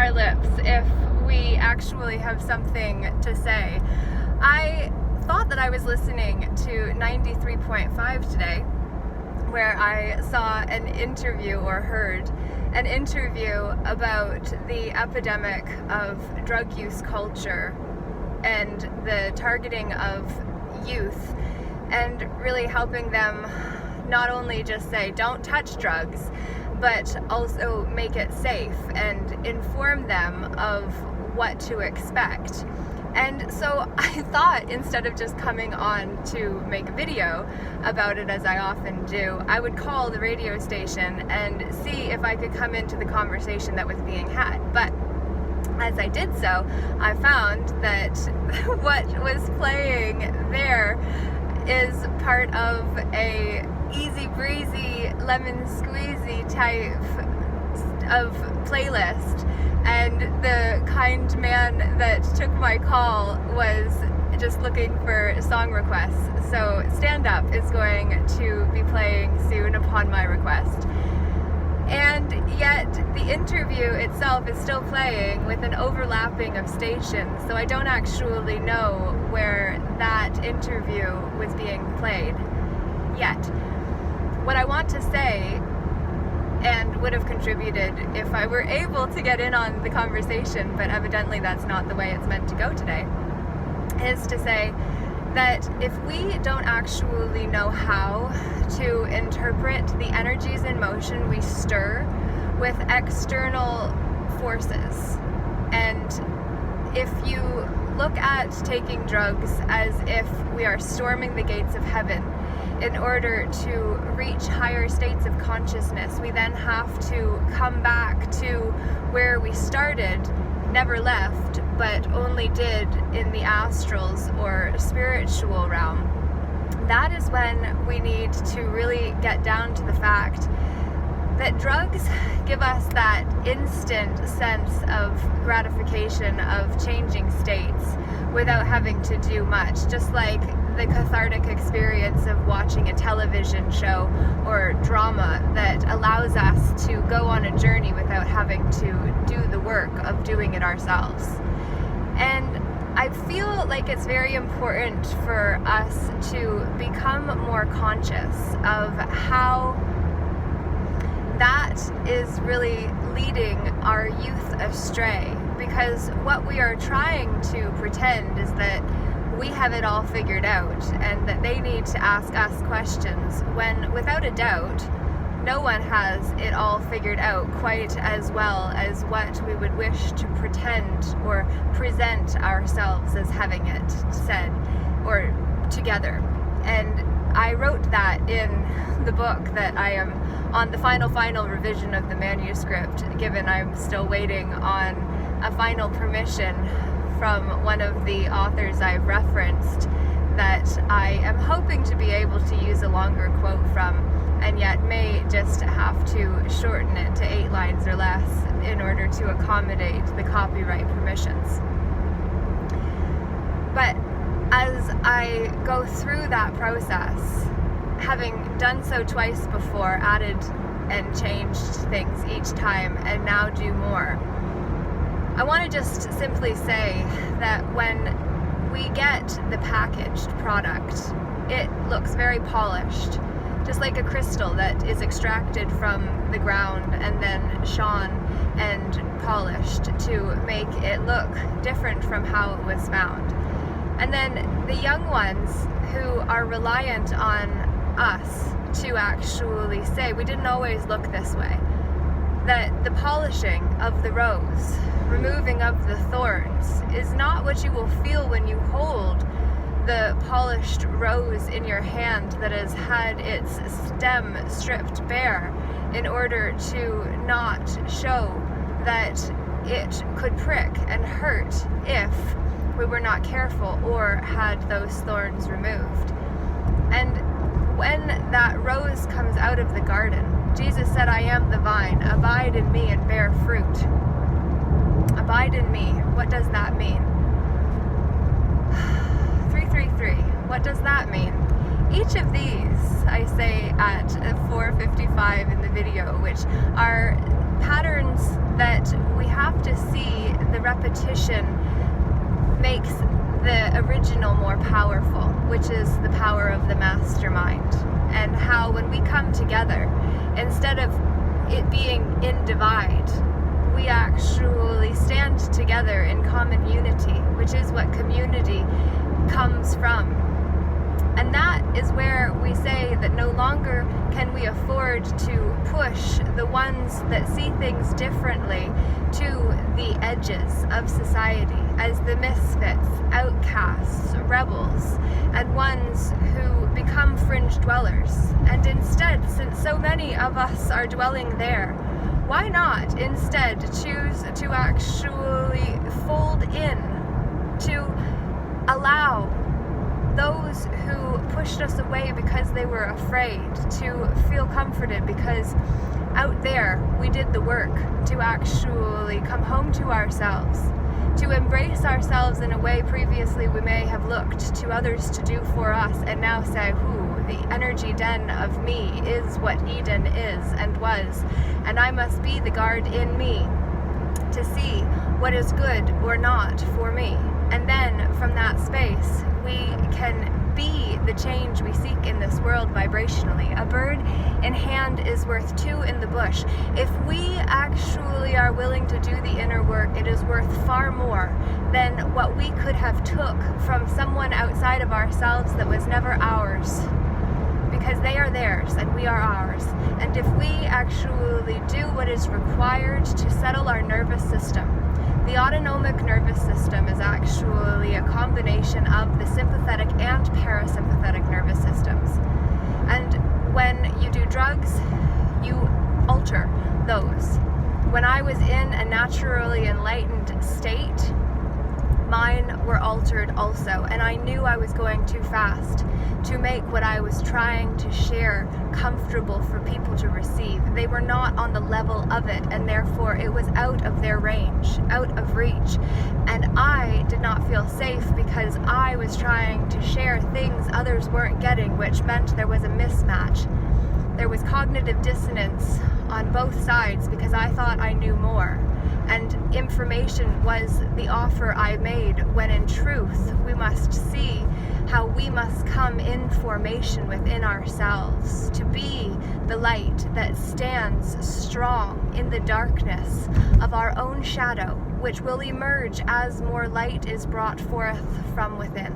our lips if we actually have something to say. I thought that I was listening to 93.5 today, where I saw an interview or heard an interview about the epidemic of drug use culture and the targeting of youth, and really helping them not only just say don't touch drugs, but also make it safe and inform them of what to expect. And so I thought, instead of just coming on to make a video about it as I often do, I would call the radio station and see if I could come into the conversation that was being had. But as I did so, I found that what was playing there is part of a easy breezy, lemon squeezy type of playlist. And the kind man that took my call was just looking for song requests. So Stand Up is going to be playing soon upon my request. And yet the interview itself is still playing with an overlapping of stations, so I don't actually know where that interview was being played yet. What I want to say, and would have contributed if I were able to get in on the conversation, but evidently that's not the way it's meant to go today, is to say that if we don't actually know how to interpret the energies in motion we stir with external forces, and if you look at taking drugs as if we are storming the gates of heaven in order to reach higher states of consciousness, we then have to come back to where we started, never left, but only did in the astrals or spiritual realm. That is when we need to really get down to the fact that drugs give us that instant sense of gratification of changing states without having to do much, just like the cathartic experience of watching a television show or drama that allows us to go on a journey without having to do the work of doing it ourselves. And I feel like it's very important for us to become more conscious of how that is really leading our youth astray, because what we are trying to pretend is that we have it all figured out and that they need to ask us questions, when without a doubt no one has it all figured out quite as well as what we would wish to pretend or present ourselves as having it said or together. And I wrote that in the book that I am on the final revision of the manuscript, given I'm still waiting on a final permission from one of the authors I've referenced that I am hoping to be able to use a longer quote from, and yet may just have to shorten it to 8 lines or less in order to accommodate the copyright permissions. But as I go through that process, having done so twice before, added and changed things each time, and now do more, I want to just simply say that when we get the packaged product, it looks very polished, just like a crystal that is extracted from the ground and then shone and polished to make it look different from how it was found. And then the young ones who are reliant on us to actually say, we didn't always look this way, that the polishing of the rose, removing of the thorns, is not what you will feel when you hold the polished rose in your hand that has had its stem stripped bare in order to not show that it could prick and hurt if we were not careful or had those thorns removed. And when that rose comes out of the garden, Jesus said, I am the vine, abide in me and bear fruit. Abide in me, what does that mean? 333, what does that mean? Each of these, I say at 4:55 in the video, which are patterns that we have to see the repetition makes the original more powerful, which is the power of the mastermind. And how when we come together, instead of it being in divide, we actually stand together in common unity, which is what community comes from. And that is where we say that no longer can we afford to push the ones that see things differently to the edges of society as the misfits, outcasts, rebels, and ones who become fringe dwellers. And instead, since so many of us are dwelling there, why not instead choose to actually fold in, to allow those who pushed us away because they were afraid to feel comforted, because out there we did the work to actually come home to ourselves, to embrace ourselves in a way previously we may have looked to others to do for us, and now say, the energy den of me is what Eden is and was, and I must be the guard in me to see what is good or not for me. And then from that space, we can be the change we seek in this world vibrationally. A bird in hand is worth two in the bush. If we actually are willing to do the inner work, it is worth far more than what we could have took from someone outside of ourselves that was never ours. Because they are theirs and we are ours. And if we actually do what is required to settle our nervous system, the autonomic nervous system is actually a combination of the sympathetic and parasympathetic nervous systems. And when you do drugs, you alter those. When I was in a naturally enlightened state, mine were altered also, and I knew I was going too fast to make what I was trying to share comfortable for people to receive. They were not on the level of it, and therefore it was out of their range, out of reach. And I did not feel safe because I was trying to share things others weren't getting, which meant there was a mismatch. There was cognitive dissonance on both sides because I thought I knew more. And information was the offer I made, when in truth we must see how we must come in formation within ourselves to be the light that stands strong in the darkness of our own shadow, which will emerge as more light is brought forth from within.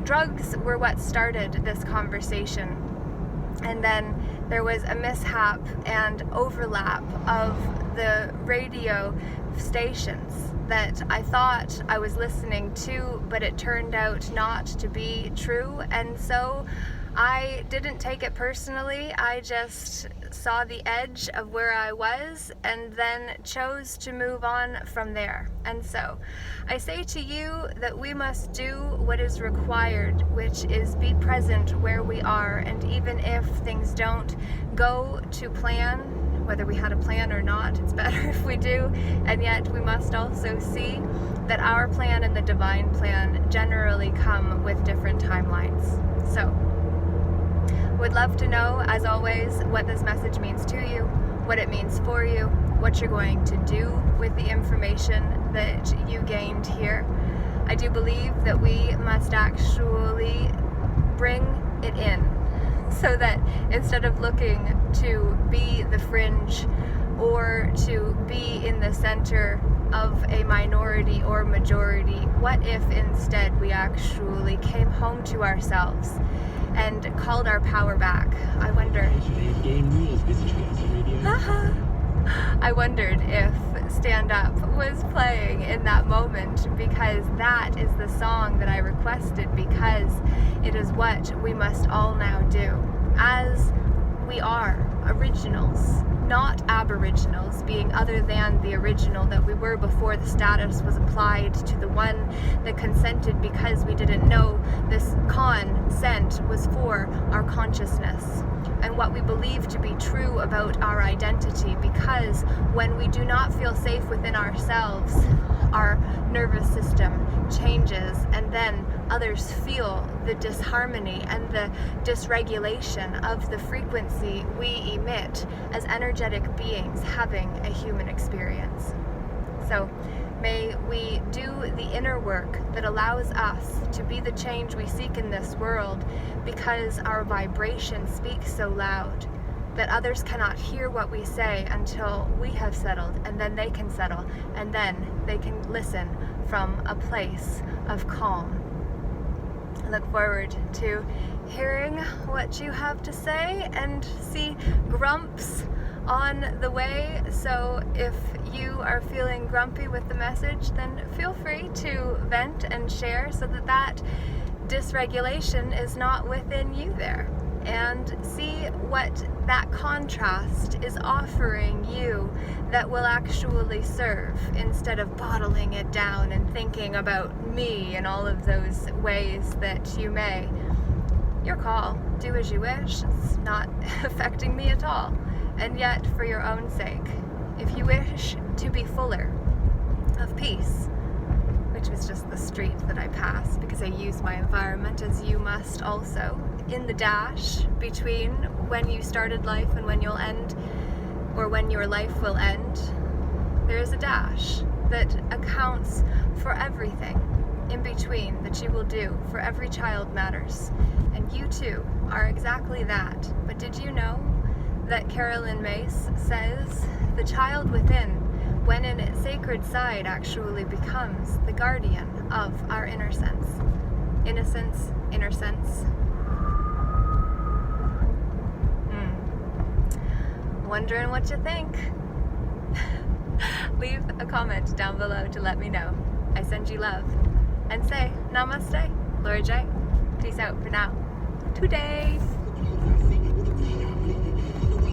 Drugs were what started this conversation. And then there was a mishap and overlap of the radio stations that I thought I was listening to, but it turned out not to be true. And so I didn't take it personally. I just saw the edge of where I was and then chose to move on from there. And so I say to you that we must do what is required, which is be present where we are. And even if things don't go to plan, whether we had a plan or not, it's better if we do. And yet we must also see that our plan and the divine plan generally come with different timelines. So would love to know, as always, what this message means to you, what it means for you, what you're going to do with the information that you gained here. I do believe that we must actually bring it in, so that instead of looking to be the fringe or to be in the center of a minority or majority, what if instead we actually came home to ourselves and called our power back? I wonder. I wondered if Stand Up was playing in that moment, because that is the song that I requested, because it is what we must all now do, as we are originals, not aboriginals, being other than the original that we were before the status was applied to the one that consented, because we didn't know this consent was for our consciousness and what we believe to be true about our identity. Because when we do not feel safe within ourselves, our nervous system changes, and then others feel the disharmony and the dysregulation of the frequency we emit as energetic beings having a human experience. So may we do the inner work that allows us to be the change we seek in this world, because our vibration speaks so loud that others cannot hear what we say until we have settled, and then they can settle, and then they can listen from a place of calm. I look forward to hearing what you have to say, and see grumps on the way. So if you are feeling grumpy with the message, then feel free to vent and share, so that that dysregulation is not within you there. And see what that contrast is offering you that will actually serve, instead of bottling it down and thinking about me in all of those ways that you may. Your call, do as you wish, it's not affecting me at all. And yet, for your own sake, if you wish to be fuller of peace, which was just the street that I passed because I use my environment as you must also, in the dash between when you started life and when you'll end, or when your life will end, there is a dash that accounts for everything in between that you will do, for every child matters. And you too are exactly that. But did you know that Carolyn Myss says the child within, when in its sacred side, actually becomes the guardian of our inner sense? Innocence, inner sense. Wondering what you think? Leave a comment down below to let me know. I send you love. And say namaste, Laura J. Peace out for now. Today.